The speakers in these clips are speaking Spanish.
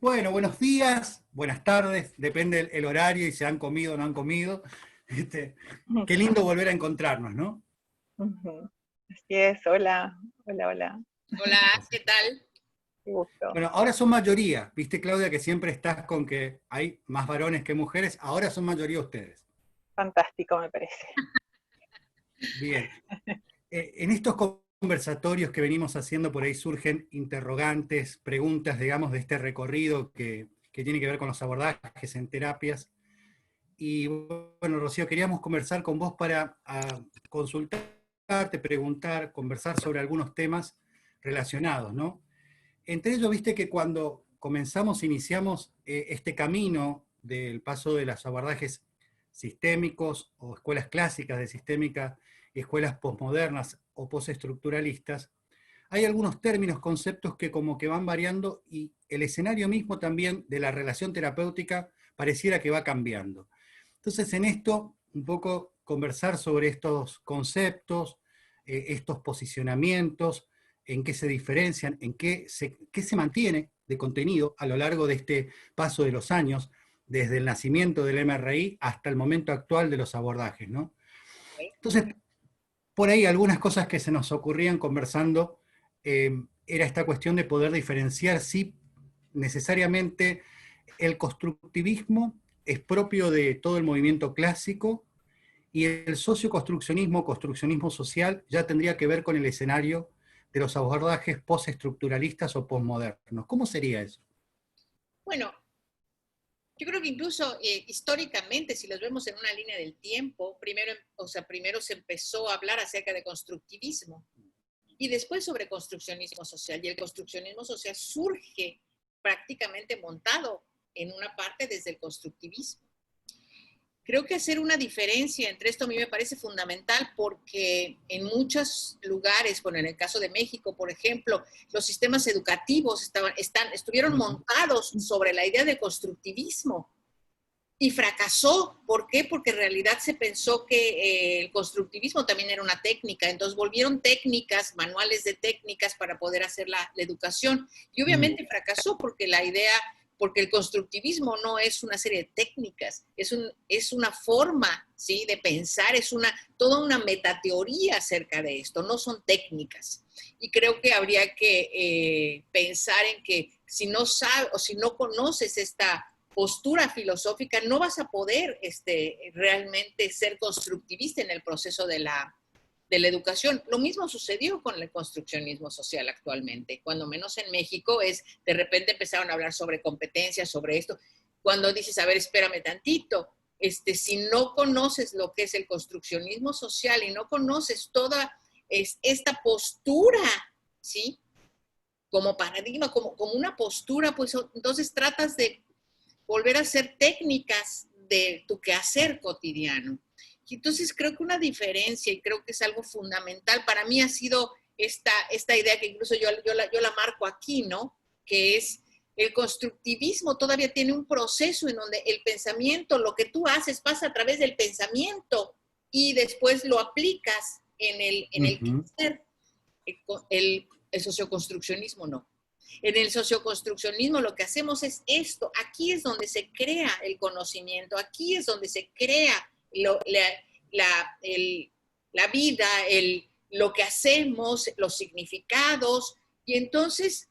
Bueno, buenos días, buenas tardes, depende el horario y si han comido o no han comido. Qué lindo volver a encontrarnos, ¿no? Ujú. Así es, hola, hola, hola, Hola, ¿qué tal? qué gusto. Bueno, ahora son mayoría, viste Claudia que siempre estás con que hay más varones que mujeres, ahora son mayoría ustedes. Fantástico, me parece. Bien, en estos conversatorios que venimos haciendo por ahí surgen interrogantes, preguntas, digamos, de este recorrido que tiene que ver con los abordajes en terapias. Y bueno, Rocío, queríamos conversar con vos para consultarte, preguntar, conversar sobre algunos temas relacionados, ¿no? Entre ellos, viste que cuando iniciamos este camino del paso de los abordajes sistémicos o escuelas clásicas de sistémica, escuelas posmodernas o postestructuralistas, hay algunos términos, conceptos que como que van variando y el escenario mismo también de la relación terapéutica pareciera que va cambiando. Entonces, en esto, un poco conversar sobre estos conceptos, estos posicionamientos, en qué se diferencian, qué se mantiene de contenido a lo largo de este paso de los años, desde el nacimiento del MRI hasta el momento actual de los abordajes, ¿no? Entonces, por ahí algunas cosas que se nos ocurrían conversando, era esta cuestión de poder diferenciar si necesariamente el constructivismo es propio de todo el movimiento clásico y el socioconstruccionismo, construccionismo social, ya tendría que ver con el escenario de los abordajes postestructuralistas o postmodernos. ¿Cómo sería eso? Bueno, yo creo que incluso históricamente, si los vemos en una línea del tiempo, primero se empezó a hablar acerca de constructivismo y después sobre construccionismo social. Y el construccionismo social surge prácticamente montado en una parte desde el constructivismo. Creo que hacer una diferencia entre esto a mí me parece fundamental porque en muchos lugares, bueno, en el caso de México, por ejemplo, los sistemas educativos estuvieron montados sobre la idea de constructivismo y fracasó. ¿Por qué? Porque en realidad se pensó que el constructivismo también era una técnica, entonces volvieron técnicas, manuales de técnicas para poder hacer la educación y obviamente fracasó porque el constructivismo no es una serie de técnicas, es una forma, ¿sí?, de pensar, toda una metateoría acerca de esto, no son técnicas. Y creo que habría que pensar en que si no sabes o si no conoces esta postura filosófica, no vas a poder realmente ser constructivista en el proceso de la educación. Lo mismo sucedió con el construccionismo social actualmente, cuando menos en México de repente empezaron a hablar sobre competencias, sobre esto, cuando dices, a ver, espérame tantito, si no conoces lo que es el construccionismo social y no conoces toda esta postura, ¿sí?, como paradigma, como una postura, pues entonces tratas de volver a hacer técnicas de tu quehacer cotidiano. Y entonces creo que una diferencia, y creo que es algo fundamental, para mí ha sido esta idea que incluso yo la marco aquí, ¿no? Que es el constructivismo todavía tiene un proceso en donde el pensamiento, lo que tú haces pasa a través del pensamiento y después lo aplicas en el quehacer. El socioconstruccionismo no. En el socioconstruccionismo lo que hacemos es esto, aquí es donde se crea el conocimiento, aquí es donde se crea la vida, lo que hacemos, los significados, y entonces,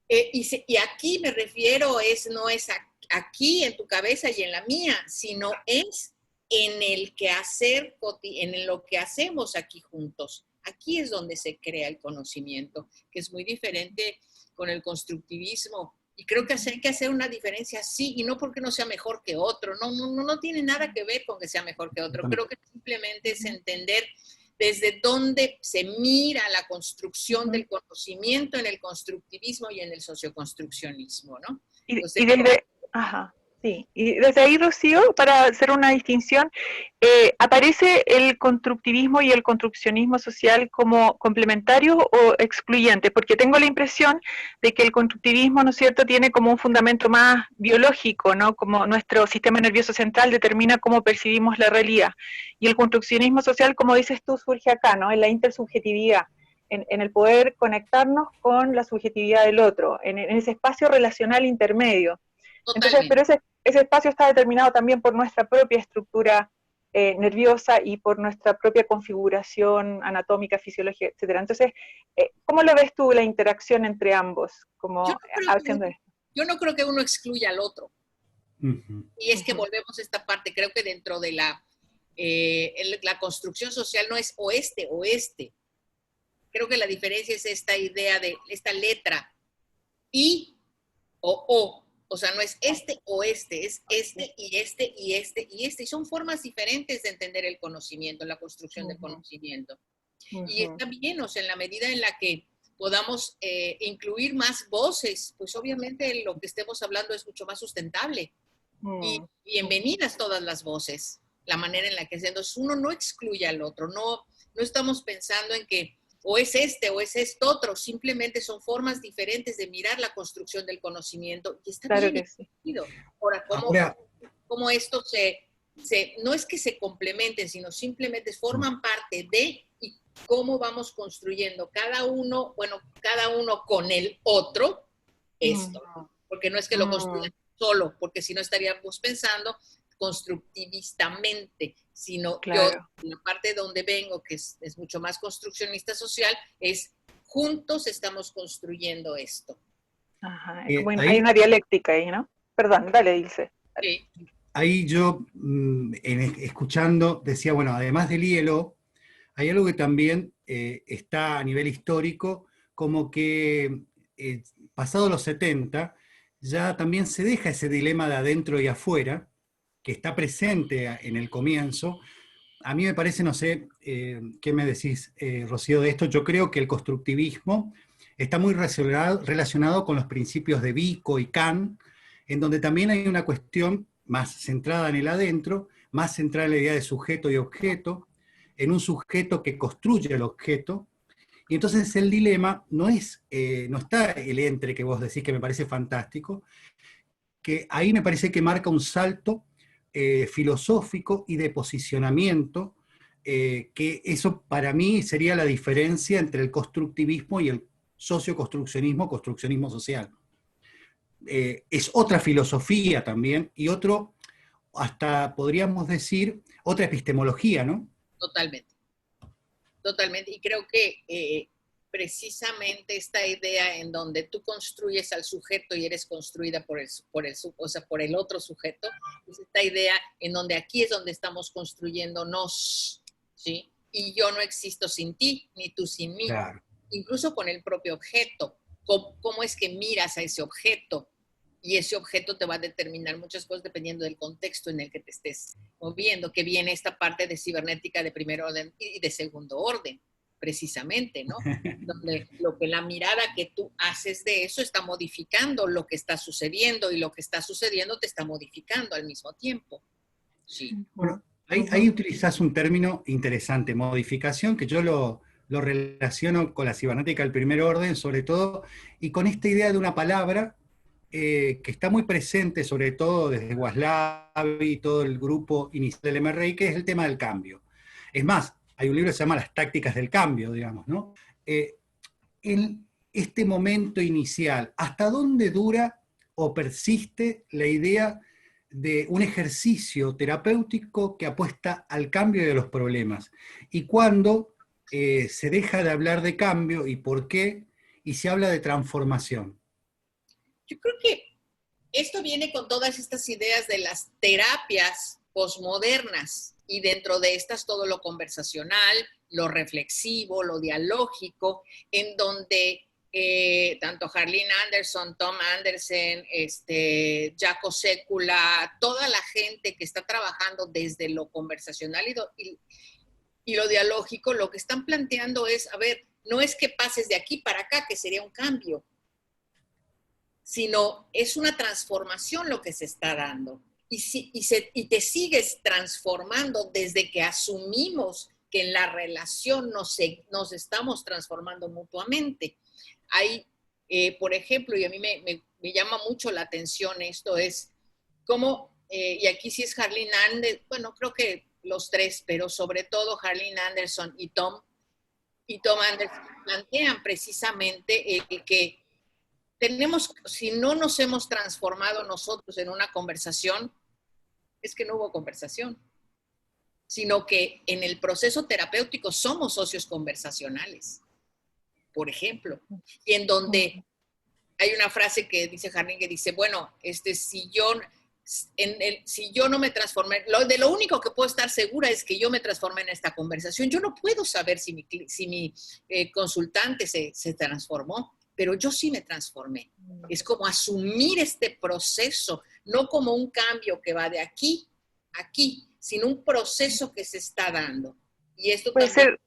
y aquí me refiero, no es aquí en tu cabeza y en la mía, sino es en el quehacer, en lo que hacemos aquí juntos. Aquí es donde se crea el conocimiento, que es muy diferente con el constructivismo. Y creo que hay que hacer una diferencia sí, y no porque no sea mejor que otro, no tiene nada que ver con que sea mejor que otro. Creo que simplemente es entender desde dónde se mira la construcción del conocimiento en el constructivismo y en el socioconstruccionismo, ¿no? Entonces, Ajá, sí. Y desde ahí, Rocío, para hacer una distinción, ¿aparece el constructivismo y el construccionismo social como complementarios o excluyentes? Porque tengo la impresión de que el constructivismo, ¿no es cierto?, tiene como un fundamento más biológico, ¿no?, como nuestro sistema nervioso central determina cómo percibimos la realidad. Y el construccionismo social, como dices tú, surge acá, ¿no?, en la intersubjetividad. en el poder conectarnos con la subjetividad del otro, en ese espacio relacional intermedio. Entonces, Totalmente. pero ese espacio está determinado también por nuestra propia estructura nerviosa y por nuestra propia configuración anatómica, fisiológica, etcétera. Entonces, ¿cómo lo ves tú la interacción entre ambos? Yo Como no creo que haciendo uno, esto. yo no creo que uno excluya al otro. Ujú. Y es que Ujú. volvemos a esta parte, creo que dentro de la construcción social no es oeste. Creo que la diferencia es esta idea de esta letra I o. O sea, no es este o este, es este y este y este y este. Y son formas diferentes de entender el conocimiento, la construcción del Ujú. conocimiento. Y Ujú. está bien, o sea, en la medida en la que podamos incluir más voces, pues obviamente lo que estemos hablando es mucho más sustentable. Y Mm. bienvenidas todas las voces, la manera en la que es. Entonces uno no excluye al otro, no estamos pensando en que o es este o es esto otro, simplemente son formas diferentes de mirar la construcción del conocimiento y está Claro bien. que sí. Ahora, Ahora, cómo esto no es que se complementen, sino simplemente forman parte de y cómo vamos construyendo cada uno con el otro esto, Mm. porque no es que lo Mm. construyan solo, porque si no estaríamos pensando constructivistamente, sino yo, Claro. la parte donde vengo, que es mucho más construccionista social, es juntos estamos construyendo esto. Ajá. Hay ahí, una dialéctica ahí, ¿no? Perdón, dale, Dilce. Dale. Sí, ahí yo, escuchando, decía, bueno, además del ILO, hay algo que también está a nivel histórico, como que eh, pasado los 70, ya también se deja ese dilema de adentro y afuera, que está presente en el comienzo. A mí me parece, no sé, ¿qué me decís, Rocío, de esto? Yo creo que el constructivismo está muy relacionado con los principios de Vico y Kant, en donde también hay una cuestión más centrada en el adentro, más centrada en la idea de sujeto y objeto, en un sujeto que construye el objeto. Y entonces el dilema no está el entre que vos decís que me parece fantástico, que ahí me parece que marca un salto filosófico y de posicionamiento, que eso para mí sería la diferencia entre el constructivismo y el socioconstruccionismo, construccionismo social. Es otra filosofía también y hasta podríamos decir, otra epistemología, ¿no? totalmente. Totalmente. Y creo que precisamente esta idea en donde tú construyes al sujeto y eres construida por el otro sujeto, es esta idea en donde aquí es donde estamos construyéndonos, ¿sí? Y yo no existo sin ti, ni tú sin mí. Claro. Incluso con el propio objeto. ¿Cómo es que miras a ese objeto? Y ese objeto te va a determinar muchas cosas dependiendo del contexto en el que te estés moviendo, que viene esta parte de cibernética de primer orden y de segundo orden, precisamente, ¿no? Donde la mirada que tú haces de eso está modificando lo que está sucediendo y lo que está sucediendo te está modificando al mismo tiempo. Sí. Bueno, Ujú. ahí utilizás un término interesante, modificación, que yo lo relaciono con la cibernética del primer orden, sobre todo, y con esta idea de una palabra que está muy presente, sobre todo desde Waslavi y todo el grupo inicial del MRI, que es el tema del cambio. Es más, hay un libro que se llama Las tácticas del cambio, digamos, ¿no? En este momento inicial, ¿hasta dónde dura o persiste la idea de un ejercicio terapéutico que apuesta al cambio de los problemas? ¿Y cuándo se deja de hablar de cambio y por qué? Y se habla de transformación. Yo creo que esto viene con todas estas ideas de las terapias posmodernas y dentro de estas todo lo conversacional, lo reflexivo, lo dialógico, en donde tanto Harlene Anderson, Tom Anderson, Jaco Sekula, toda la gente que está trabajando desde lo conversacional y lo dialógico, lo que están planteando es, a ver, no es que pases de aquí para acá, que sería un cambio, sino es una transformación lo que se está dando. Y te sigues transformando desde que asumimos que en la relación nos estamos transformando mutuamente. Hay, por ejemplo, y a mí me llama mucho la atención esto, es cómo, y aquí sí es Harlene Anderson, bueno, creo que los tres, pero sobre todo Harlene Anderson y Tom, y plantean precisamente que tenemos, si no nos hemos transformado nosotros en una conversación, es que no hubo conversación, sino que en el proceso terapéutico somos socios conversacionales, por ejemplo, y en donde hay una frase que dice Jardín que dice, bueno, si yo no me transformé, de lo único que puedo estar segura es que yo me transformé en esta conversación. Yo no puedo saber si mi consultante se transformó, pero yo sí me transformé. Es como asumir este proceso, no como un cambio que va de aquí a aquí, sino un proceso que se está dando. Y esto puede también... ser,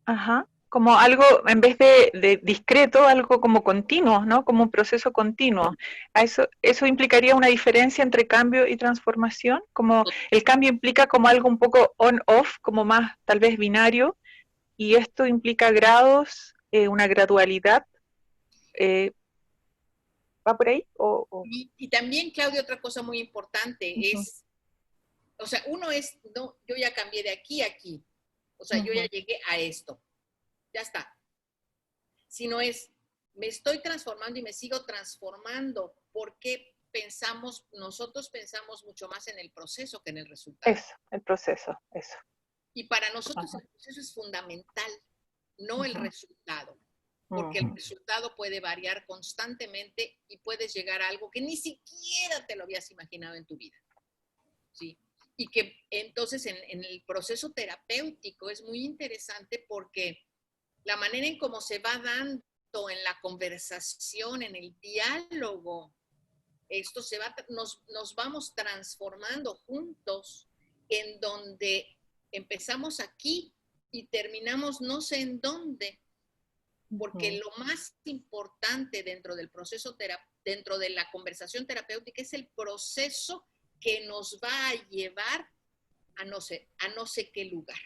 ajá, como algo, en vez de discreto, algo como continuo, ¿no? Como un proceso continuo. ¿Eso implicaría una diferencia entre cambio y transformación? Como el cambio implica como algo un poco on-off, como más tal vez binario, y esto implica grados, una gradualidad. ¿Va por ahí? Y también, Claudia, otra cosa muy importante es, o sea, uno es, no, yo ya cambié de aquí a aquí, o sea, yo ya llegué a esto, ya está. Sino es, me estoy transformando y me sigo transformando porque nosotros pensamos mucho más en el proceso que en el resultado. Eso, el proceso, eso. Y para nosotros el proceso es fundamental, no el resultado. Porque el resultado puede variar constantemente y puedes llegar a algo que ni siquiera te lo habías imaginado en tu vida. ¿Sí? Y que entonces en el proceso terapéutico es muy interesante porque la manera en cómo se va dando en la conversación, en el diálogo, nos vamos transformando juntos en donde empezamos aquí y terminamos no sé en dónde, porque lo más importante dentro del proceso dentro de la conversación terapéutica es el proceso que nos va a llevar a no sé qué lugar.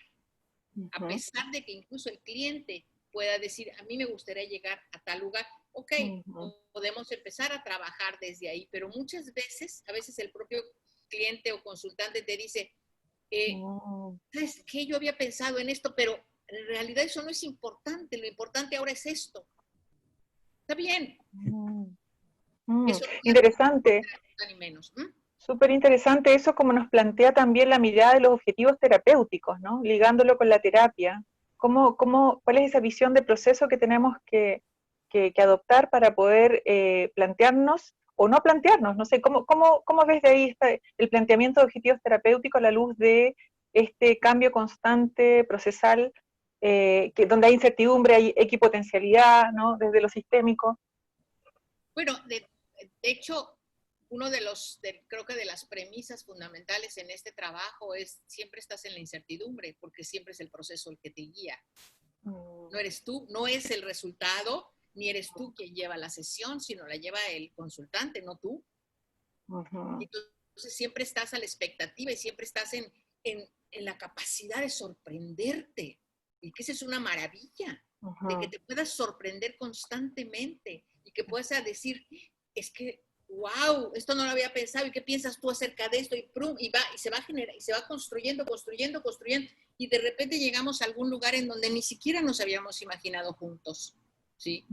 A pesar de que incluso el cliente pueda decir, a mí me gustaría llegar a tal lugar, ok, podemos empezar a trabajar desde ahí, pero muchas veces, a veces el propio cliente o consultante te dice, ¿sabes qué? Yo había pensado en esto, pero en realidad eso no es importante, lo importante ahora es esto. Está bien. Eso interesante. Ni menos. Súper interesante eso, como nos plantea también la mirada de los objetivos terapéuticos, ¿no? Ligándolo con la terapia. ¿Cuál es esa visión de proceso que tenemos que adoptar para poder plantearnos o no plantearnos? No sé, ¿cómo ves de ahí el planteamiento de objetivos terapéuticos a la luz de este cambio constante, procesal, donde hay incertidumbre, hay equipotencialidad, ¿no? Desde lo sistémico. Bueno, de hecho, creo que de las premisas fundamentales en este trabajo es siempre estás en la incertidumbre, porque siempre es el proceso el que te guía. No eres tú, no es el resultado, ni eres tú quien lleva la sesión, sino la lleva el consultante, no tú. Entonces siempre estás a la expectativa y siempre estás en la capacidad de sorprenderte. Y que esa es una maravilla, de que te puedas sorprender constantemente y que puedas decir, es que wow, esto no lo había pensado, ¿y qué piensas tú acerca de esto? Y se va a generar, y se va construyendo, y de repente llegamos a algún lugar en donde ni siquiera nos habíamos imaginado juntos, ¿sí?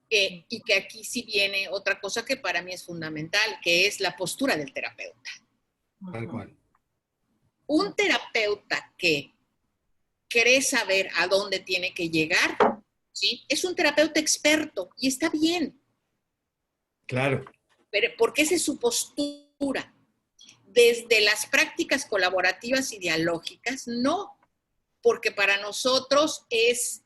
Y que aquí sí viene otra cosa que para mí es fundamental, que es la postura del terapeuta. Tal cual. Un terapeuta que cree saber a dónde tiene que llegar, ¿sí? Es un terapeuta experto, y está bien. Claro. Pero porque esa es su postura. Desde las prácticas colaborativas y dialógicas, no, porque para nosotros es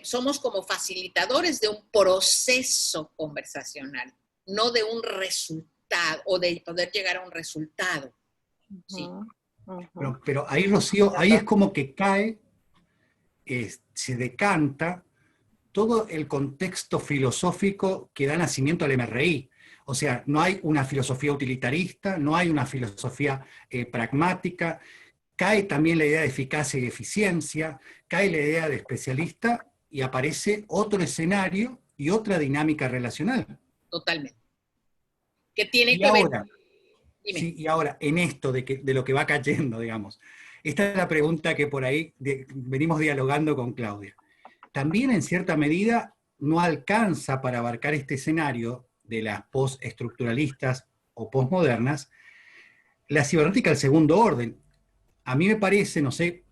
somos como facilitadores de un proceso conversacional, no de un resultado, o de poder llegar a un resultado. Sí. Pero ahí, Rocío, ahí es como que cae, se decanta todo el contexto filosófico que da nacimiento al MRI. O sea, no hay una filosofía utilitarista, no hay una filosofía pragmática, cae también la idea de eficacia y eficiencia, cae la idea de especialista y aparece otro escenario y otra dinámica relacional. Totalmente. Que tiene que ver... Sí, y ahora, en esto de lo que va cayendo, digamos, esta es la pregunta que por ahí venimos dialogando con Claudia. También en cierta medida no alcanza para abarcar este escenario de las postestructuralistas o postmodernas la cibernética del segundo orden. A mí me parece, no sé,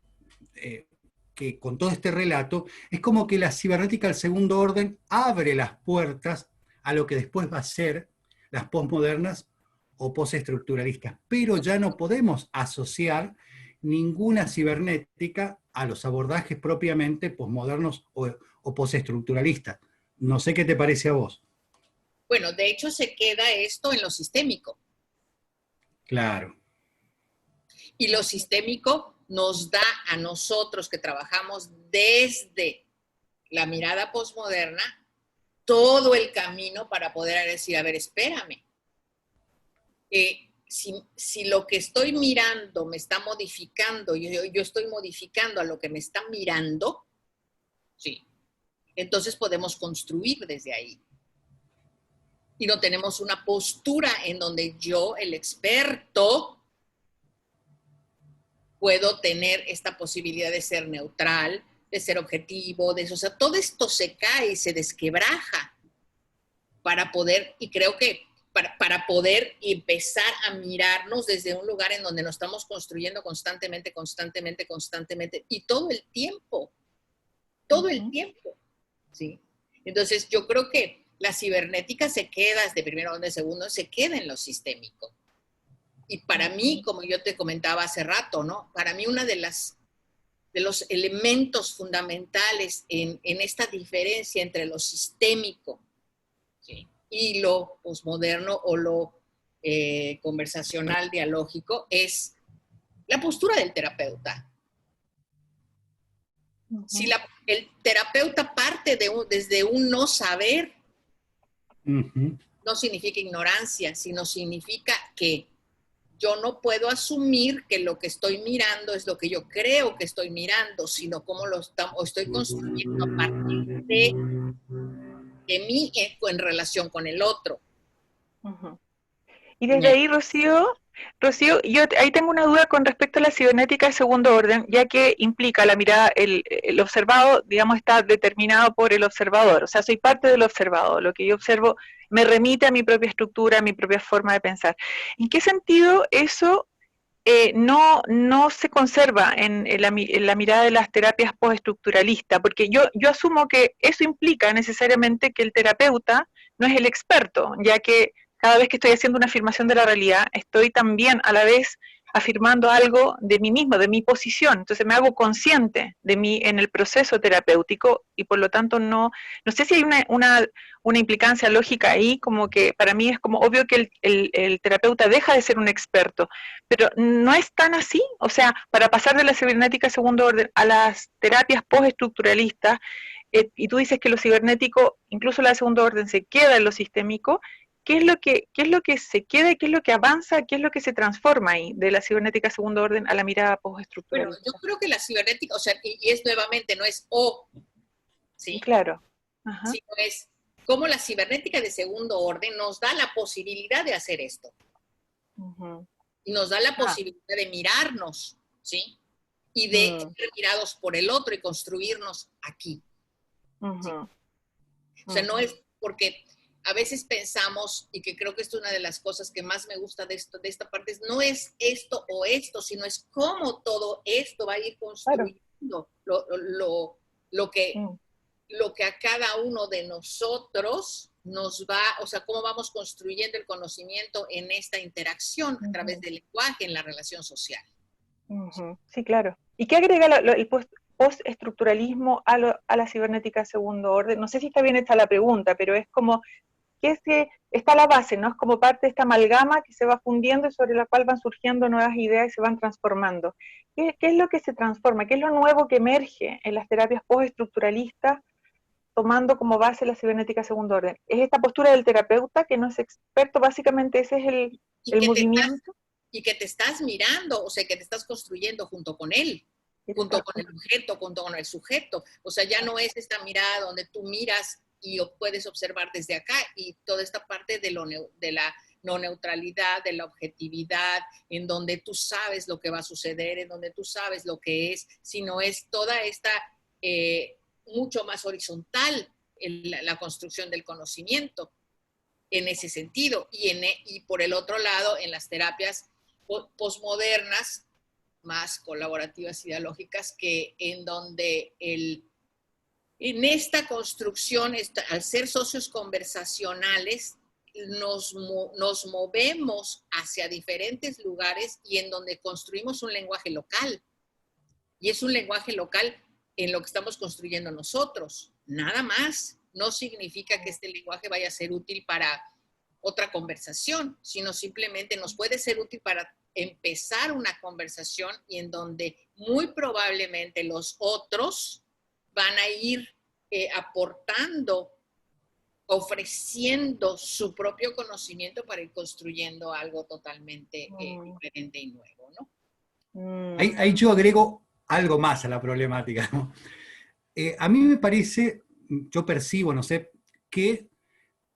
que con todo este relato, es como que la cibernética del segundo orden abre las puertas a lo que después va a ser las postmodernas o postestructuralistas, pero ya no podemos asociar ninguna cibernética a los abordajes propiamente postmodernos o postestructuralistas. No sé qué te parece a vos. Bueno, de hecho se queda esto en lo sistémico. Claro. Y lo sistémico nos da a nosotros que trabajamos desde la mirada postmoderna todo el camino para poder decir, a ver, espérame. Si lo que estoy mirando me está modificando, yo estoy modificando a lo que me está mirando, sí, entonces podemos construir desde ahí. Y no tenemos una postura en donde yo, el experto, puedo tener esta posibilidad de ser neutral, de ser objetivo, o sea, todo esto se cae y se desquebraja para poder, y creo que para poder empezar a mirarnos desde un lugar en donde nos estamos construyendo constantemente, y todo el tiempo, ¿sí? Entonces, yo creo que la cibernética se queda, de primero orden, de segundo, se queda en lo sistémico. Y para mí, como yo te comentaba hace rato, ¿no? Para mí de los elementos fundamentales en esta diferencia entre lo sistémico, ¿sí?, y lo posmoderno o lo conversacional dialógico es la postura del terapeuta. Si el terapeuta parte desde un no saber, no significa ignorancia, sino significa que yo no puedo asumir que lo que estoy mirando es lo que yo creo que estoy mirando, sino cómo estoy construyendo a partir de mí en relación con el otro. Y desde ahí, Rocío, yo ahí tengo una duda con respecto a la cibernética de segundo orden, ya que implica la mirada, el observado, digamos, está determinado por el observador, o sea, soy parte del observado, lo que yo observo me remite a mi propia estructura, a mi propia forma de pensar. ¿En qué sentido eso no se conserva en la mirada de las terapias postestructuralistas? Porque yo asumo que eso implica necesariamente que el terapeuta no es el experto, ya que cada vez que estoy haciendo una afirmación de la realidad, estoy también a la vez afirmando algo de mí mismo, de mi posición. Entonces me hago consciente de mí en el proceso terapéutico y por lo tanto no sé si hay una implicancia lógica ahí, como que para mí es como obvio que el terapeuta deja de ser un experto, pero no es tan así. O sea, para pasar de la cibernética segundo orden a las terapias postestructuralistas, y tú dices que lo cibernético, incluso la de segundo orden, se queda en lo sistémico. ¿Qué es lo que se queda, qué es lo que avanza, qué es lo que se transforma ahí de la cibernética segundo orden a la mirada postestructural? Bueno, yo creo que la cibernética, o sea, y es nuevamente, no es o, ¿sí? Claro. Ajá. Sino es cómo la cibernética de segundo orden nos da la posibilidad de hacer esto. Y nos da la posibilidad de mirarnos, ¿sí? Y de ser mirados por el otro y construirnos aquí. ¿Sí? O sea, no es porque a veces pensamos, y que creo que esto es una de las cosas que más me gusta de esta parte, no es esto o esto, sino es cómo todo esto va a ir construyendo lo que a cada uno de nosotros nos va, o sea, cómo vamos construyendo el conocimiento en esta interacción a través del lenguaje, en la relación social. Sí, claro. ¿Y qué agrega el postestructuralismo a la cibernética segundo orden? No sé si está bien hecha la pregunta, pero es como que está la base, ¿no? Es como parte de esta amalgama que se va fundiendo y sobre la cual van surgiendo nuevas ideas y se van transformando. ¿Qué es lo que se transforma? ¿Qué es lo nuevo que emerge en las terapias postestructuralistas tomando como base la cibernética segundo orden? ¿Es esta postura del terapeuta que no es experto? Básicamente ese es el movimiento. Y que te estás mirando, o sea, que te estás construyendo junto con él, junto con el objeto, junto con el sujeto. O sea, ya no es esta mirada donde tú miras y puedes observar desde acá, y toda esta parte de no neutralidad, de la objetividad, en donde tú sabes lo que va a suceder, en donde tú sabes lo que es, sino es toda esta mucho más horizontal la construcción del conocimiento en ese sentido. Y por el otro lado, en las terapias posmodernas, más colaborativas y dialógicas, que en donde en esta construcción, al ser socios conversacionales, nos movemos hacia diferentes lugares y en donde construimos un lenguaje local. Y es un lenguaje local en lo que estamos construyendo nosotros. Nada más. No significa que este lenguaje vaya a ser útil para otra conversación, sino simplemente nos puede ser útil para empezar una conversación y en donde muy probablemente los otros van a ir aportando, ofreciendo su propio conocimiento para ir construyendo algo totalmente diferente y nuevo, ¿no? Ahí yo agrego algo más a la problemática, ¿no? A mí me parece, yo percibo, no sé, que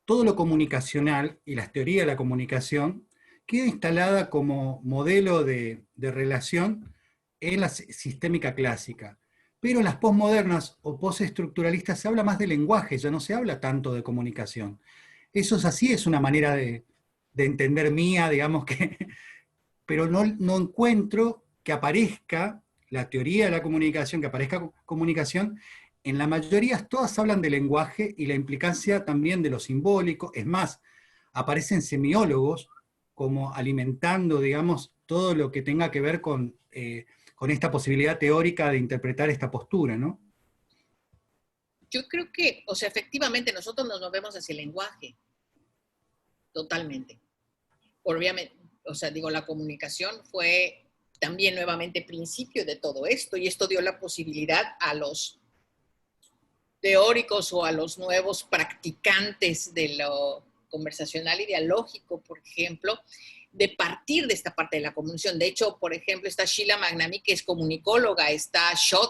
todo lo comunicacional y las teorías de la comunicación queda instalada como modelo de relación en la sistémica clásica. Pero en las posmodernas o postestructuralistas se habla más de lenguaje, ya no se habla tanto de comunicación. Eso es así, es una manera de entender mía, digamos que, pero no encuentro que aparezca la teoría de la comunicación, que aparezca comunicación. En la mayoría todas hablan de lenguaje y la implicancia también de lo simbólico. Es más, aparecen semiólogos como alimentando, digamos, todo lo que tenga que ver con esta posibilidad teórica de interpretar esta postura, ¿no? Yo creo que, o sea, efectivamente nosotros nos movemos hacia el lenguaje, totalmente. Obviamente, o sea, digo, la comunicación fue también nuevamente principio de todo esto, y esto dio la posibilidad a los teóricos o a los nuevos practicantes de lo conversacional y dialógico, por ejemplo, de partir de esta parte de la comunicación. De hecho, por ejemplo, está Sheila Magnani, que es comunicóloga, está John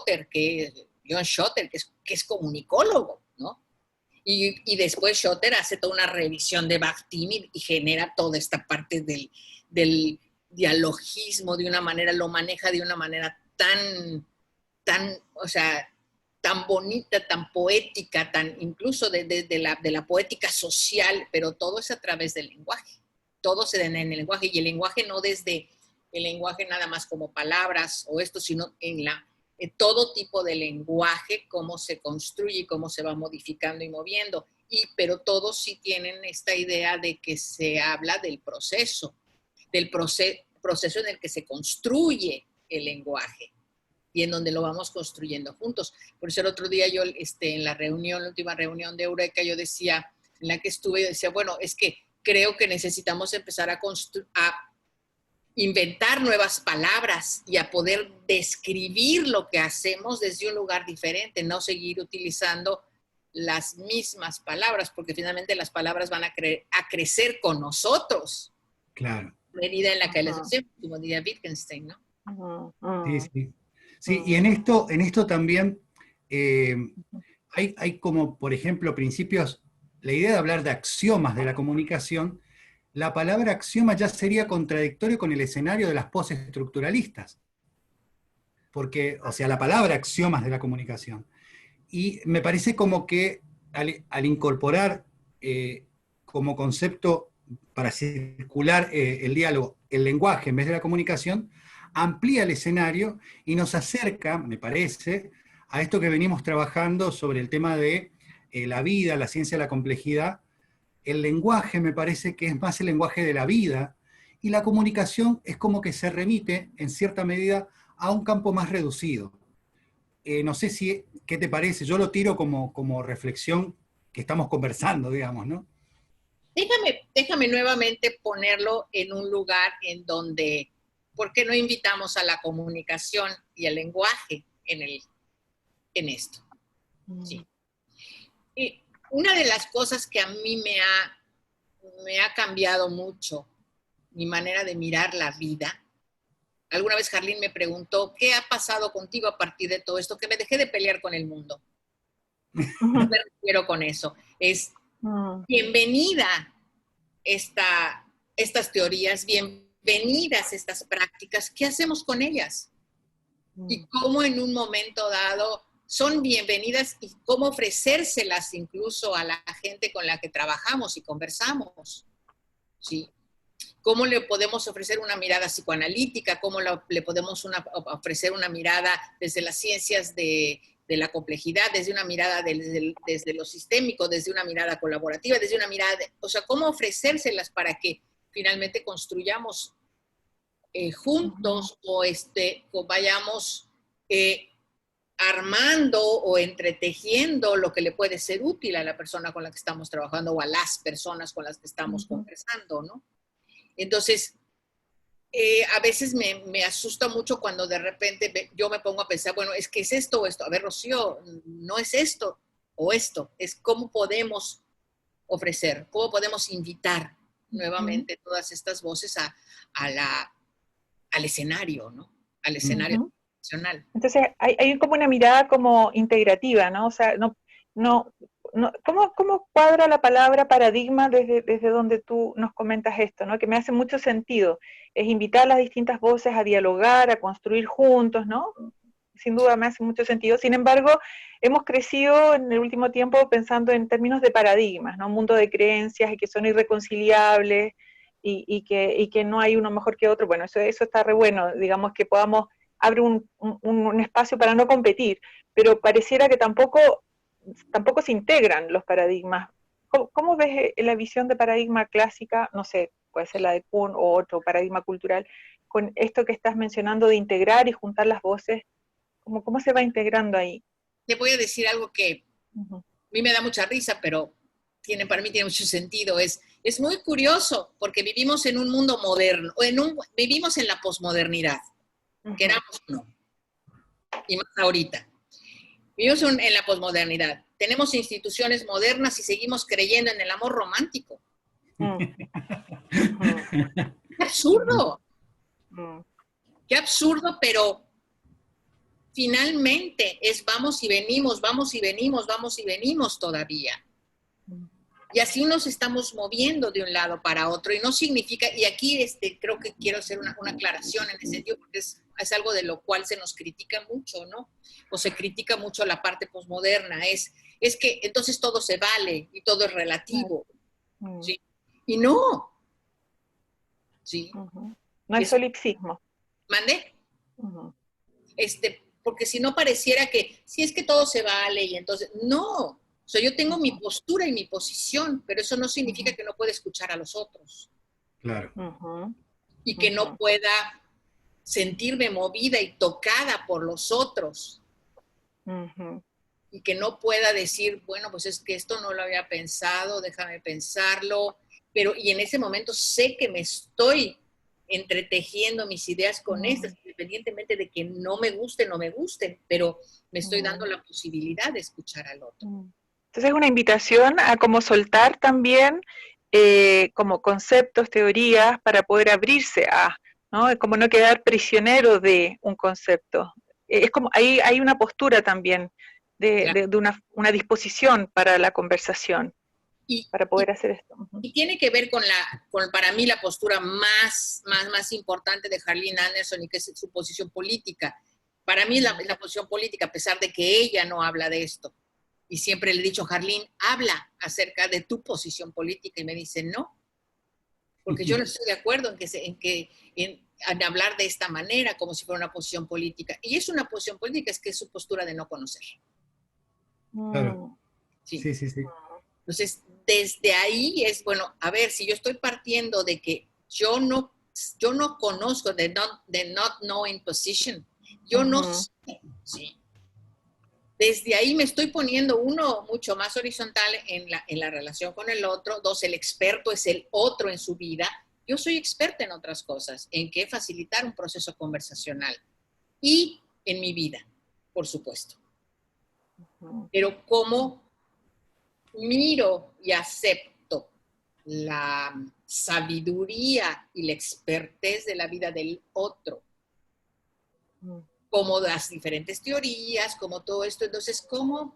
Schotter, que es comunicólogo, ¿no? Y después Schotter hace toda una revisión de Bakhtin y genera toda esta parte del dialogismo de una manera, lo maneja de una manera o sea, tan bonita, tan poética, incluso de la poética social, pero todo es a través del lenguaje. Todo se da en el lenguaje, y el lenguaje no desde el lenguaje nada más como palabras o esto, sino en todo tipo de lenguaje, cómo se construye, cómo se va modificando y moviendo. Pero todos sí tienen esta idea de que se habla del proceso en el que se construye el lenguaje y en donde lo vamos construyendo juntos. Por eso el otro día yo, en la última reunión de Eureka, yo decía, en la que estuve, yo decía, bueno, es que creo que necesitamos empezar a inventar nuevas palabras y a poder describir lo que hacemos desde un lugar diferente, no seguir utilizando las mismas palabras, porque finalmente las palabras van a crecer con nosotros. Claro. Medida en la que las hacemos, como diría Wittgenstein, ¿no? Sí, sí. Sí, y en esto también hay como, por ejemplo, principios, la idea de hablar de axiomas de la comunicación. La palabra axioma ya sería contradictorio con el escenario de las postestructuralistas. Porque, o sea, la palabra axiomas de la comunicación. Y me parece como que al incorporar como concepto para circular el diálogo, el lenguaje en vez de la comunicación, amplía el escenario y nos acerca, me parece, a esto que venimos trabajando sobre el tema de la vida, la ciencia de la complejidad. El lenguaje me parece que es más el lenguaje de la vida, y la comunicación es como que se remite, en cierta medida, a un campo más reducido. No sé ¿qué te parece? Yo lo tiro como reflexión que estamos conversando, digamos, ¿no? Déjame nuevamente ponerlo en un lugar en donde, ¿por qué no invitamos a la comunicación y al lenguaje en esto? Sí. Y una de las cosas que a mí me ha cambiado mucho mi manera de mirar la vida. Alguna vez Jarlín me preguntó, ¿qué ha pasado contigo a partir de todo esto? Que me dejé de pelear con el mundo. No me refiero con eso. Es bienvenida esta estas teorías, bienvenidas estas prácticas, ¿qué hacemos con ellas? Y cómo en un momento dado son bienvenidas y cómo ofrecérselas incluso a la gente con la que trabajamos y conversamos, ¿sí? ¿Cómo le podemos ofrecer una mirada psicoanalítica? ¿Cómo le podemos ofrecer una mirada desde las ciencias de la complejidad, desde una mirada desde lo sistémico, desde una mirada colaborativa, desde una mirada, o sea, cómo ofrecérselas para que finalmente construyamos juntos o vayamos armando o entretejiendo lo que le puede ser útil a la persona con la que estamos trabajando o a las personas con las que estamos conversando, ¿no? Entonces, a veces me asusta mucho cuando de repente yo me pongo a pensar, bueno, es que es esto o esto. A ver, Rocío, no es esto o esto, es cómo podemos ofrecer, cómo podemos invitar nuevamente todas estas voces al escenario, ¿no? Al escenario nacional. Entonces, hay como una mirada como integrativa, ¿no? O sea, ¿cómo cuadra la palabra paradigma desde donde tú nos comentas esto, ¿no? Que me hace mucho sentido. Es invitar a las distintas voces a dialogar, a construir juntos, ¿no? Sin duda me hace mucho sentido. Sin embargo, hemos crecido en el último tiempo pensando en términos de paradigmas, ¿no? Un mundo de creencias y que son irreconciliables y que no hay uno mejor que otro. Bueno, eso está re bueno, digamos que podamos abrir un espacio para no competir, pero pareciera que tampoco se integran los paradigmas. ¿Cómo ves la visión de paradigma clásica? No sé, puede ser la de Kuhn o otro paradigma cultural, con esto que estás mencionando de integrar y juntar las voces. ¿Cómo se va integrando ahí? Te voy a decir algo que a mí me da mucha risa, pero para mí tiene mucho sentido. Es muy curioso, porque vivimos en un mundo moderno, vivimos en la posmodernidad, queramos o no, y más ahorita. Vivimos en la posmodernidad. Tenemos instituciones modernas y seguimos creyendo en el amor romántico. ¡Qué absurdo! ¡Qué absurdo! Pero finalmente vamos y venimos, vamos y venimos, vamos y venimos todavía. Y así nos estamos moviendo de un lado para otro. Y no significa, y aquí creo que quiero hacer una aclaración en ese sentido, porque es algo de lo cual se nos critica mucho, ¿no? O se critica mucho la parte posmoderna. Es que entonces todo se vale y todo es relativo. ¿Sí? Y no. ¿Sí? No es solipsismo. ¿Mande? Porque si no pareciera que, si es que todo se vale y entonces, no. O sea, yo tengo mi postura y mi posición, pero eso no significa que no pueda escuchar a los otros. Claro. Y que no pueda sentirme movida y tocada por los otros. Y que no pueda decir, bueno, pues es que esto no lo había pensado, déjame pensarlo. Y en ese momento sé que me estoy entretejiendo mis ideas con estas, independientemente de que no me gusten, pero me estoy dando la posibilidad de escuchar al otro. Entonces es una invitación a como soltar también como conceptos, teorías, para poder abrirse a, ¿no? Como no quedar prisionero de un concepto. Es como, hay una postura también de una disposición para la conversación, para poder hacer esto. Y tiene que ver con para mí, la postura más importante de Harlene Anderson, y que es su posición política. Para mí la posición política, a pesar de que ella no habla de esto. Y siempre le he dicho, Harlene, habla acerca de tu posición política. Y me dice, no, porque yo no estoy de acuerdo en hablar de esta manera, como si fuera una posición política. Y es una posición política, es que es su postura de no conocer. Claro. Sí. Sí. Entonces, desde ahí es, bueno, a ver, si yo estoy partiendo de que yo no conozco, de not knowing position, yo no sé, ¿sí? Desde ahí me estoy poniendo, uno, mucho más horizontal en la relación con el otro. Dos, el experto es el otro en su vida. Yo soy experta en otras cosas, en qué facilitar un proceso conversacional. Y en mi vida, por supuesto. Pero cómo miro y acepto la sabiduría y la expertez de la vida del otro, como las diferentes teorías, como todo esto. Entonces, ¿cómo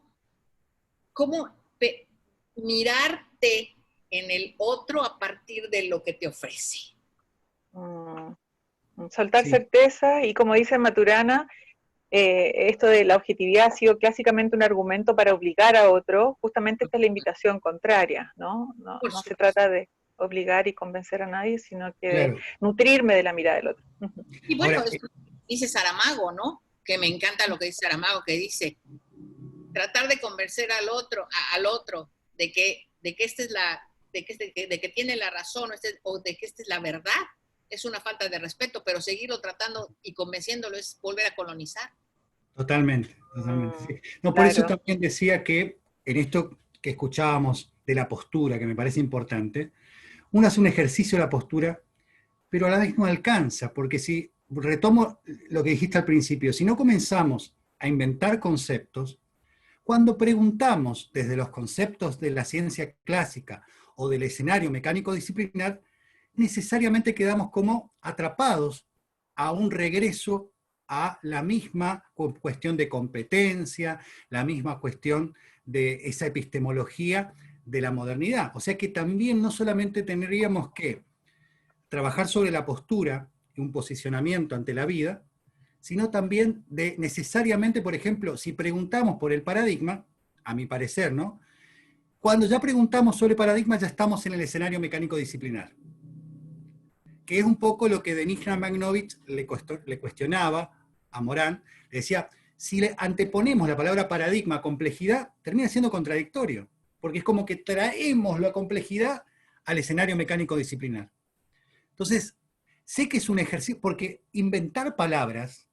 mirarte en el otro a partir de lo que te ofrece. Soltar Sí. certeza, y como dice Maturana, esto de la objetividad ha sido clásicamente un argumento para obligar a otro. Justamente esta es la invitación contraria, ¿no? No, Por no se supuesto. trata de obligar y convencer a nadie, sino que de Claro. nutrirme de la mirada del otro. Y bueno, Ahora, dice Saramago, ¿no? Que me encanta lo que dice Saramago, que dice, tratar de convencer al otro de que esta es de que tiene la razón o de que esta es la verdad, es una falta de respeto, pero seguirlo tratando y convenciéndolo es volver a colonizar. totalmente, totalmente. Sí. No, por eso Claro. también decía que en esto que escuchábamos de la postura, que me parece importante, uno hace un ejercicio de la postura, pero a la vez no alcanza, porque si retomo lo que dijiste al principio, si no comenzamos a inventar conceptos, cuando preguntamos desde los conceptos de la ciencia clásica o del escenario mecánico disciplinar, necesariamente quedamos como atrapados a un regreso a la misma cuestión de competencia, la misma cuestión de esa epistemología de la modernidad. O sea que también no solamente tendríamos que trabajar sobre la postura y un posicionamiento ante la vida, sino también de necesariamente, por ejemplo, si preguntamos por el paradigma, a mi parecer, ¿no? Cuando ya preguntamos sobre paradigma ya estamos en el escenario mecánico disciplinar, que es un poco lo que Denis Ramanovich le cuestionaba a Morán, le decía, si le anteponemos la palabra paradigma a complejidad, termina siendo contradictorio, porque es como que traemos la complejidad al escenario mecánico disciplinar. Entonces, sé que es un ejercicio, porque inventar palabras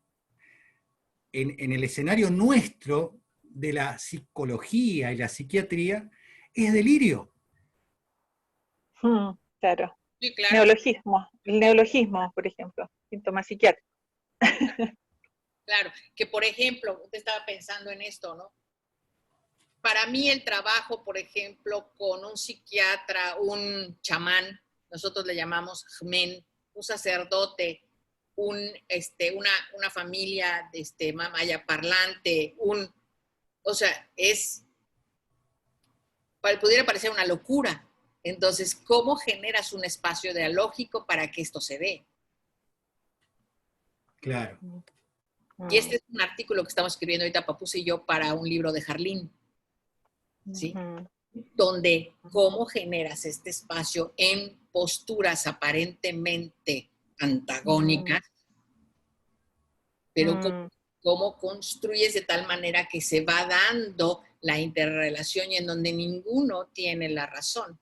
en el escenario nuestro de la psicología y la psiquiatría es delirio. Claro. Sí, claro, Neologismo. El neologismo, por ejemplo. Síntoma psiquiátrico. claro. Que por ejemplo, usted estaba pensando en esto, ¿no? Para mí el trabajo, por ejemplo, con un psiquiatra, un chamán, nosotros le llamamos jmen, un sacerdote, una familia maya parlante, o sea, pudiera parecer una locura. Entonces, ¿cómo generas un espacio dialógico para que esto se dé? Claro. Y este es un artículo que estamos escribiendo ahorita, Papus y yo, para un libro de Jarlín, ¿sí? Donde cómo generas este espacio en posturas aparentemente antagónicas, pero cómo construyes de tal manera que se va dando la interrelación y en donde ninguno tiene la razón.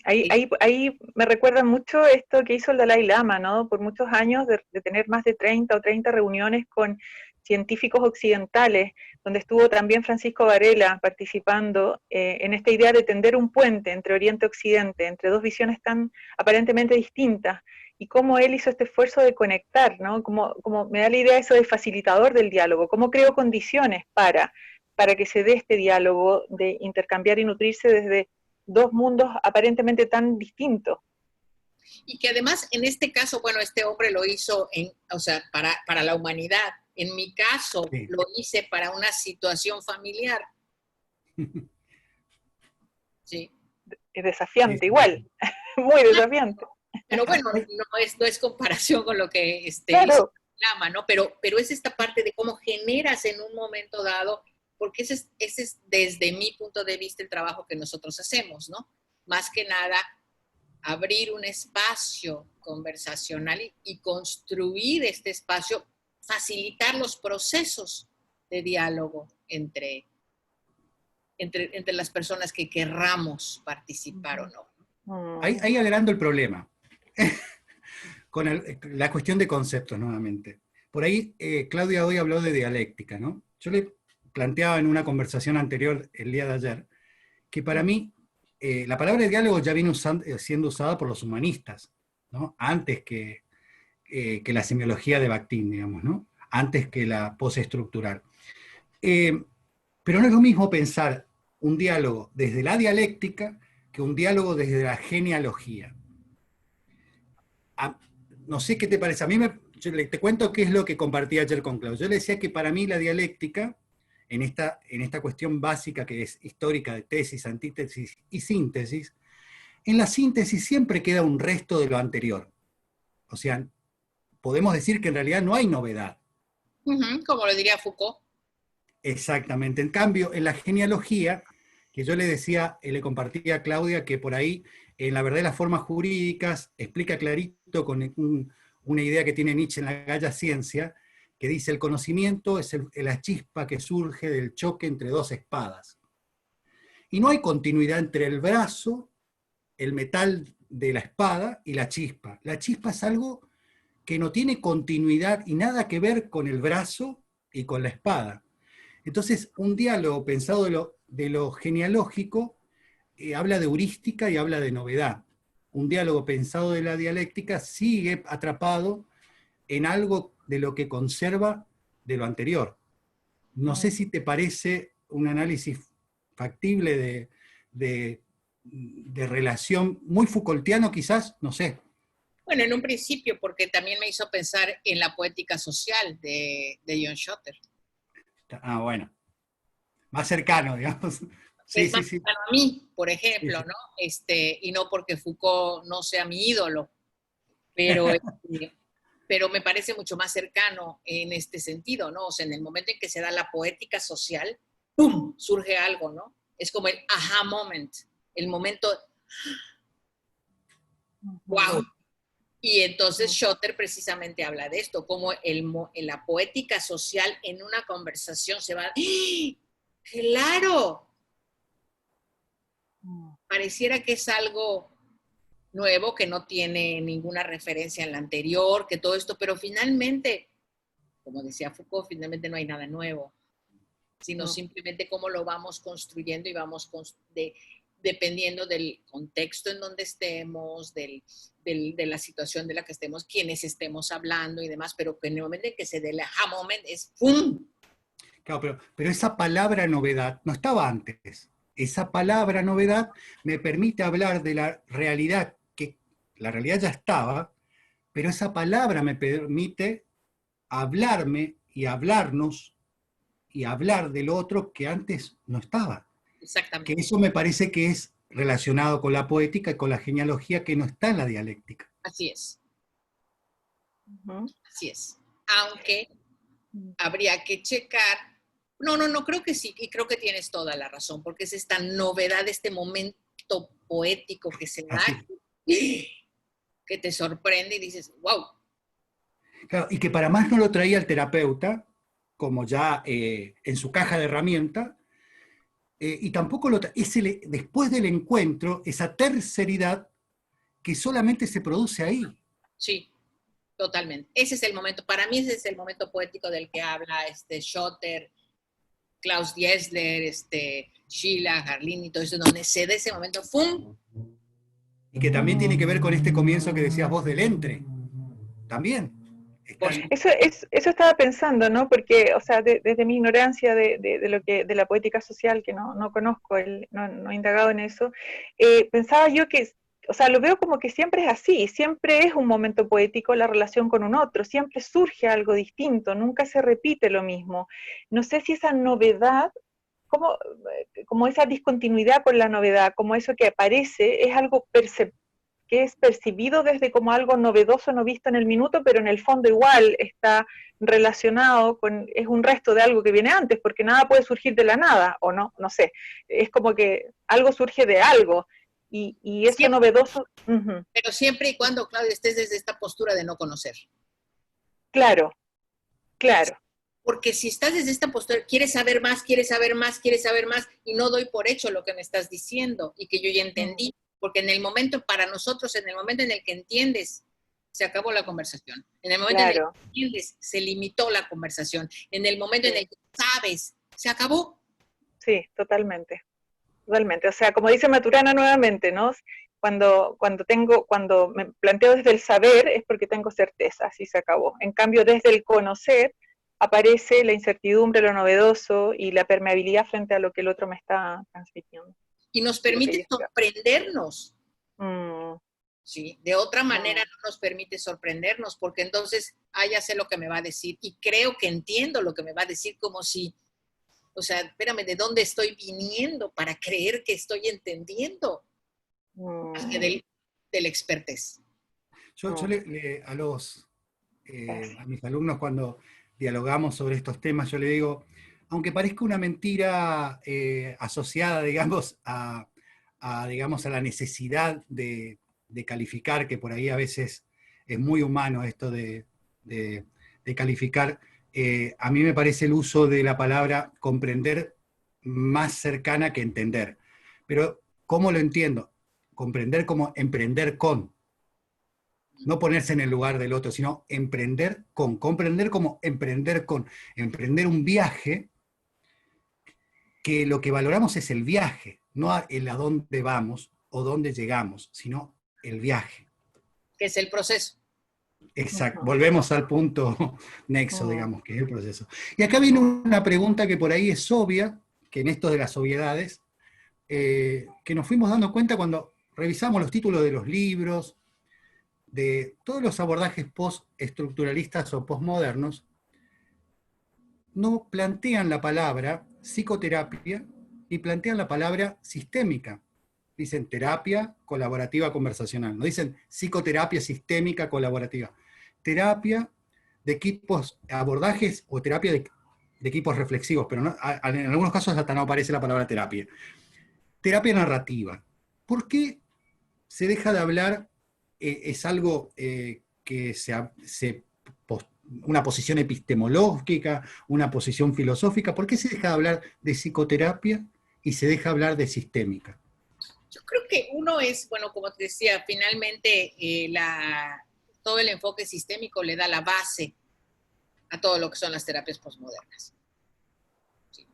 Ahí me recuerda mucho esto que hizo el Dalai Lama, ¿no? Por muchos años de tener más de 30 o 30 reuniones con científicos occidentales, donde estuvo también Francisco Varela participando en esta idea de tender un puente entre Oriente y Occidente, entre dos visiones tan aparentemente distintas, y cómo él hizo este esfuerzo de conectar, ¿no? Como me da la idea eso de facilitador del diálogo, cómo creo condiciones para que se dé este diálogo de intercambiar y nutrirse desde dos mundos aparentemente tan distintos. Y que además, en este caso, bueno, este hombre lo hizo para la humanidad. En mi caso, sí, lo hice para una situación familiar. Sí. Es desafiante, sí, igual, muy desafiante. Pero bueno, no es comparación con lo que claro, hizo Lama, ¿no? Pero es esta parte de cómo generas en un momento dado, porque ese es desde mi punto de vista el trabajo que nosotros hacemos, ¿no? Más que nada, abrir un espacio conversacional y construir este espacio, facilitar los procesos de diálogo entre las personas que querramos participar o no. Ahí agrando el problema, con la cuestión de conceptos nuevamente. Por ahí Claudia hoy habló de dialéctica, ¿no? Yo le planteaba en una conversación anterior el día de ayer, que para mí la palabra de diálogo ya viene siendo usada por los humanistas, ¿no? Antes que la semiología de Bakhtin, digamos, ¿no? Antes que la postestructural. Pero no es lo mismo pensar un diálogo desde la dialéctica que un diálogo desde la genealogía. No sé qué te parece, a mí yo te cuento qué es lo que compartí ayer con Claudio. Yo le decía que para mí la dialéctica, en esta cuestión básica que es histórica de tesis, antítesis y síntesis, en la síntesis siempre queda un resto de lo anterior. O sea, podemos decir que en realidad no hay novedad. Como lo diría Foucault. Exactamente. En cambio, en la genealogía, que yo le decía, le compartía a Claudia que por ahí, en la verdad de las formas jurídicas, explica clarito con una idea que tiene Nietzsche en la Galla Ciencia, que dice: el conocimiento es la chispa que surge del choque entre dos espadas. Y no hay continuidad entre el brazo, el metal de la espada y la chispa. La chispa es algo que no tiene continuidad y nada que ver con el brazo y con la espada. Entonces, un diálogo pensado de lo genealógico habla de heurística y habla de novedad. Un diálogo pensado de la dialéctica sigue atrapado en algo de lo que conserva de lo anterior. No sé si te parece un análisis factible de relación, muy Foucaultiano quizás, no sé. Bueno, en un principio, porque también me hizo pensar en la poética social de John Schotter. Ah, bueno. Más cercano, digamos. Que Sí, es sí, más sí. cercano a mí, por ejemplo, Sí, sí. ¿no? Y no porque Foucault no sea mi ídolo, pero, pero me parece mucho más cercano en este sentido, ¿no? O sea, en el momento en que se da la poética social, ¡pum!, surge algo, ¿no? Es como el aha moment, el momento, wow. Y entonces Schotter precisamente habla de esto, como la poética social en una conversación se va, ¡ah! ¡Claro! Pareciera que es algo nuevo, que no tiene ninguna referencia en la anterior, que todo esto, pero finalmente, como decía Foucault, finalmente no hay nada nuevo, sino simplemente cómo lo vamos construyendo y vamos dependiendo del contexto en donde estemos, de la situación de la que estemos, quienes estemos hablando y demás, pero que en el momento en que se dé el aha moment es ¡pum! Claro, pero esa palabra novedad no estaba antes. Esa palabra novedad me permite hablar de la realidad, que la realidad ya estaba, pero esa palabra me permite hablarme y hablarnos y hablar del otro que antes no estaba. Que Exactamente. eso me parece que es relacionado con la poética y con la genealogía, que no está en la dialéctica. Así es. Así es. Aunque habría que checar. No, creo que sí, y creo que tienes toda la razón, porque es esta novedad, este momento poético que se da, Así. que te sorprende y dices, wow. Claro, y que para más no lo traía el terapeuta, como ya en su caja de herramientas, y tampoco después del encuentro, esa terceridad que solamente se produce ahí. Sí, totalmente. Ese es el momento, para mí ese es el momento poético del que habla Schotter, Klaus Diessler, Sheila, Harlin y todo eso, donde se da ese momento, ¡fum! Y que también tiene que ver con este comienzo que decías vos del entre. También. Están... Eso estaba pensando, ¿no? Porque, o sea, desde mi ignorancia de la poética social, que no conozco, no he indagado en eso, pensaba yo que, o sea, lo veo como que siempre es así, siempre es un momento poético la relación con un otro, siempre surge algo distinto, nunca se repite lo mismo. No sé si esa novedad, como esa discontinuidad con la novedad, como eso que aparece, es algo que es percibido desde como algo novedoso no visto en el minuto, pero en el fondo igual está relacionado es un resto de algo que viene antes, porque nada puede surgir de la nada, o no sé, es como que algo surge de algo, y eso Siempre, novedoso, pero siempre y cuando, Claudia, estés desde esta postura de no conocer. claro, claro. Porque si estás desde esta postura, quieres saber más, quieres saber más, quieres saber más, y no doy por hecho lo que me estás diciendo y que yo ya entendí, porque en el momento, para nosotros, en el momento en el que entiendes, se acabó la conversación. En el momento en el Claro, que entiendes, se limitó la conversación. En el momento en sí, el que sabes, se acabó. sí, totalmente, totalmente. O sea, como dice Maturana nuevamente, ¿no? Cuando me planteo desde el saber es porque tengo certeza, así se acabó. En cambio, desde el conocer aparece la incertidumbre, lo novedoso y la permeabilidad frente a lo que el otro me está transmitiendo. Y nos De lo que permite yo estoy sorprendernos. mm, ¿Sí? De otra manera mm, no nos permite sorprendernos, porque entonces, ya sé lo que me va a decir y creo que entiendo lo que me va a decir, como si, o sea, espérame, ¿de dónde estoy viniendo para creer que estoy entendiendo? más que del expertez. Yo a mis alumnos cuando dialogamos sobre estos temas, yo le digo, aunque parezca una mentira asociada, digamos, digamos, a la necesidad de calificar, que por ahí a veces es muy humano esto de calificar, a mí me parece el uso de la palabra comprender más cercana que entender. Pero, ¿cómo lo entiendo? Comprender como emprender con. No ponerse en el lugar del otro, sino emprender con. Comprender como emprender con. Emprender un viaje que lo que valoramos es el viaje, no el a dónde vamos o dónde llegamos, sino el viaje. Que es el proceso. Exacto, volvemos al punto nexo, digamos, que es el proceso. Y acá viene una pregunta que por ahí es obvia, que en esto de las obviedades, que nos fuimos dando cuenta cuando revisamos los títulos de los libros, de todos los abordajes postestructuralistas o postmodernos, no plantean la palabra psicoterapia y plantean la palabra sistémica. Dicen terapia colaborativa conversacional, no dicen psicoterapia sistémica colaborativa. Terapia de equipos, abordajes o terapia de equipos reflexivos, pero no, en algunos casos hasta no aparece la palabra terapia. Terapia narrativa. ¿Por qué se deja de hablar? Es algo que una posición epistemológica, una posición filosófica. ¿Por qué se deja de hablar de psicoterapia y se deja hablar de sistémica? Yo creo que uno es, bueno, como te decía, finalmente todo el enfoque sistémico le da la base a todo lo que son las terapias postmodernas. Sí.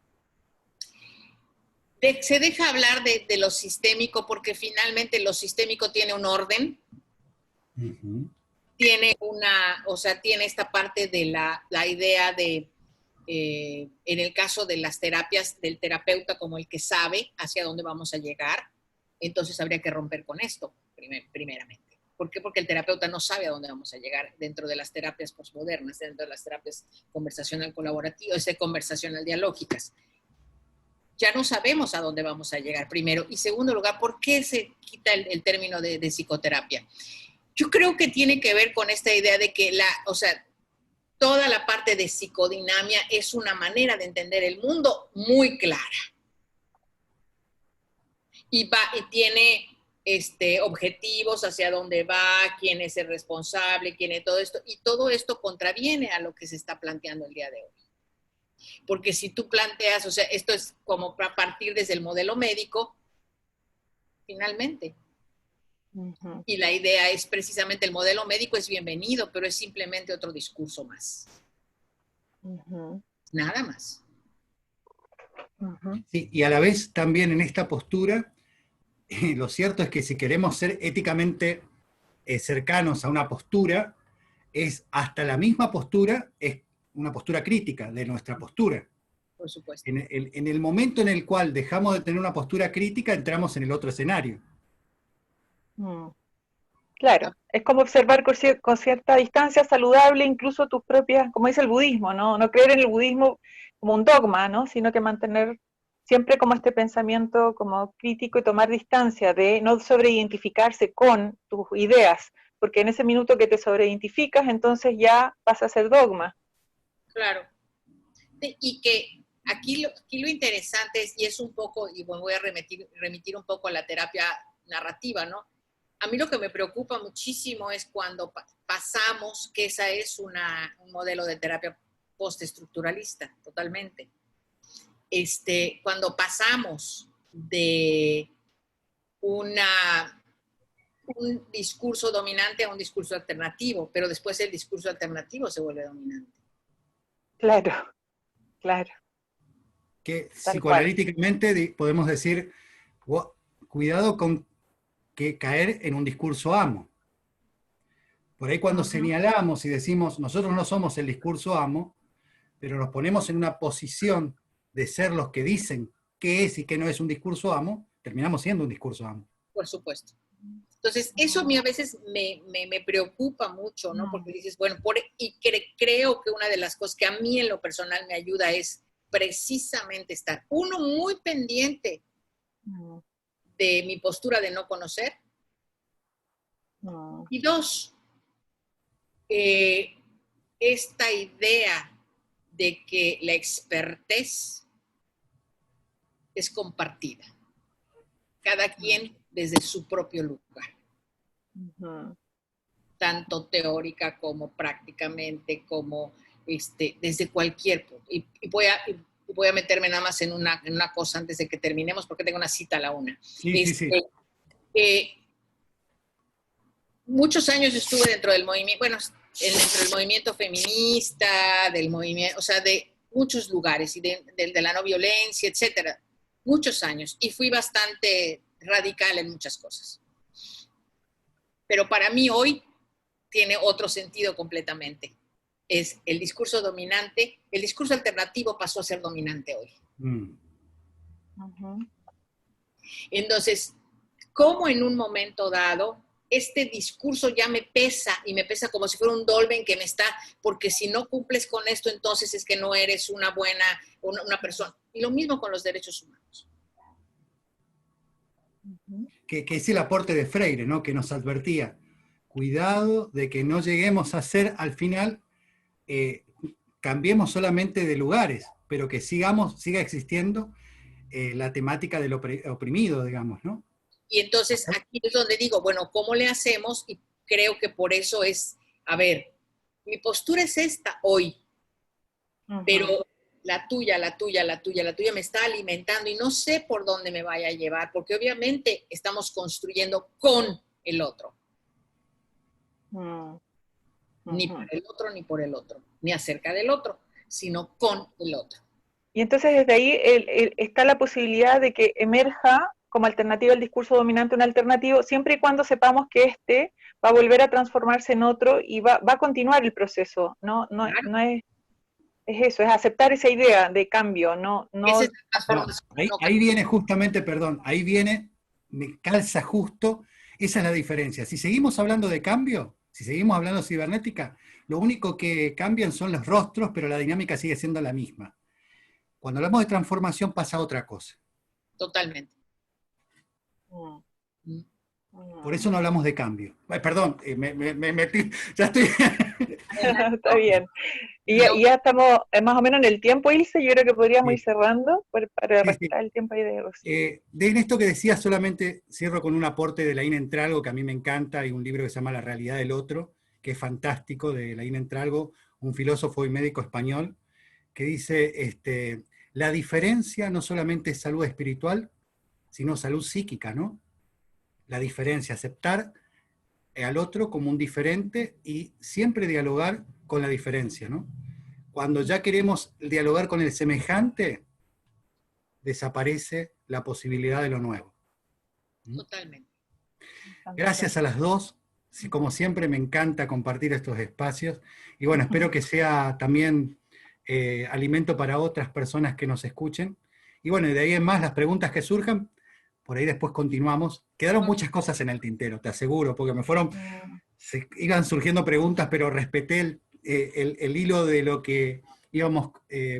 Se deja hablar de lo sistémico porque finalmente lo sistémico tiene un orden, tiene tiene esta parte de la idea de, en el caso de las terapias, del terapeuta como el que sabe hacia dónde vamos a llegar. Entonces habría que romper con esto, primeramente. ¿Por qué? Porque el terapeuta no sabe a dónde vamos a llegar dentro de las terapias postmodernas, dentro de las terapias conversacional colaborativas, conversacional dialógicas. Ya no sabemos a dónde vamos a llegar, primero. Y segundo lugar, ¿por qué se quita el término de psicoterapia? Yo creo que tiene que ver con esta idea de que toda la parte de psicodinamia es una manera de entender el mundo muy clara. Y tiene objetivos hacia dónde va, quién es el responsable, quién es todo esto, y todo esto contraviene a lo que se está planteando el día de hoy. Porque si tú planteas, esto es como para partir desde el modelo médico, finalmente. Y la idea es precisamente, el modelo médico es bienvenido, pero es simplemente otro discurso más. Nada más. Sí, y a la vez también en esta postura, lo cierto es que si queremos ser éticamente cercanos a una postura, es hasta la misma postura, es una postura crítica de nuestra postura. Por supuesto. En el momento en el cual dejamos de tener una postura crítica, entramos en el otro escenario. Claro, es como observar con cierta distancia saludable incluso tus propias, como dice el budismo, ¿no? No creer en el budismo como un dogma, ¿no? Sino que mantener siempre como este pensamiento como crítico y tomar distancia de no sobreidentificarse con tus ideas, porque en ese minuto que te sobreidentificas, entonces ya pasa a ser dogma. Claro. Y que aquí lo interesante es, y es un poco, y voy a remitir un poco a la terapia narrativa, ¿no? A mí lo que me preocupa muchísimo es cuando pasamos, que esa es un modelo de terapia postestructuralista, totalmente. Cuando pasamos de un discurso dominante a un discurso alternativo, pero después el discurso alternativo se vuelve dominante. Claro, claro. Que psicoanalíticamente podemos decir, cuidado con que caer en un discurso amo. Por ahí cuando señalamos y decimos, nosotros no somos el discurso amo, pero nos ponemos en una posición de ser los que dicen qué es y qué no es un discurso amo, terminamos siendo un discurso amo. Por supuesto. Entonces, eso a mí a veces me preocupa mucho, ¿no? Porque dices, bueno, creo que una de las cosas que a mí en lo personal me ayuda es precisamente estar, uno, muy pendiente de mi postura de no conocer. No. Y dos, esta idea de que la expertez es compartida, cada quien desde su propio lugar, tanto teórica como prácticamente, como desde cualquier punto. Y voy a meterme nada más en una cosa antes de que terminemos, porque tengo una cita a la 1. Sí. Muchos años estuve dentro del movimiento, bueno, dentro del movimiento feminista, del movimiento, o sea, de muchos lugares, y de la no violencia, etcétera, muchos años, y fui bastante radical en muchas cosas. Pero para mí hoy tiene otro sentido completamente. Es el discurso dominante, el discurso alternativo pasó a ser dominante hoy. Entonces, ¿cómo en un momento dado este discurso ya me pesa, y me pesa como si fuera un dolmen que me está, porque si no cumples con esto, entonces es que no eres una buena, una persona? Y lo mismo con los derechos humanos. Que es el aporte de Freire, ¿no? Que nos advertía, cuidado de que no lleguemos a ser, al final, cambiemos solamente de lugares, pero que siga existiendo la temática del oprimido, digamos, ¿no? Y entonces aquí es donde digo, bueno, ¿cómo le hacemos? Y creo que por eso es, a ver, mi postura es esta hoy, pero la tuya me está alimentando y no sé por dónde me vaya a llevar, porque obviamente estamos construyendo con el otro. Ni para el otro, ni por el otro, ni acerca del otro, sino con el otro. Y entonces desde ahí está la posibilidad de que emerja como alternativa al discurso dominante un alternativo, siempre y cuando sepamos que este va a volver a transformarse en otro y va a continuar el proceso. No es eso, es aceptar esa idea de cambio. Ahí viene justamente, perdón, ahí viene, me calza justo, esa es la diferencia. Si seguimos hablando de cambio, si seguimos hablando de cibernética, lo único que cambian son los rostros, pero la dinámica sigue siendo la misma. Cuando hablamos de transformación pasa otra cosa. Totalmente. Por eso no hablamos de cambio. Perdón, me metí, ya estoy... Está bien. Y ya estamos más o menos en el tiempo, Ilse, yo creo que podríamos ir cerrando para respetar el tiempo ahí de Rocío. En esto que decía, solamente cierro con un aporte de Laín Entralgo, que a mí me encanta, hay un libro que se llama La realidad del otro, que es fantástico, de Laín Entralgo, un filósofo y médico español, que dice, la diferencia no solamente es salud espiritual, sino salud psíquica, ¿no? La diferencia, aceptar al otro como un diferente y siempre dialogar con la diferencia, ¿no? Cuando ya queremos dialogar con el semejante, desaparece la posibilidad de lo nuevo. Totalmente. Gracias a las dos, como siempre me encanta compartir estos espacios, y bueno, espero que sea también alimento para otras personas que nos escuchen, y bueno, y de ahí en más las preguntas que surjan, por ahí después continuamos. Quedaron muchas cosas en el tintero, te aseguro, porque iban surgiendo preguntas, pero respeté el hilo de lo que habíamos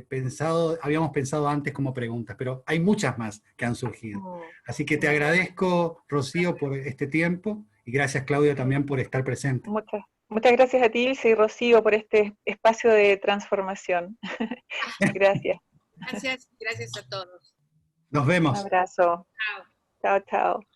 pensado antes como preguntas, pero hay muchas más que han surgido. Así que te agradezco, Rocío, por este tiempo, y gracias, Claudia, también por estar presente. Muchas gracias a ti, Ilse y Rocío, por este espacio de transformación. Gracias. Gracias a todos. Nos vemos. Un abrazo. Chao. Chao, chao.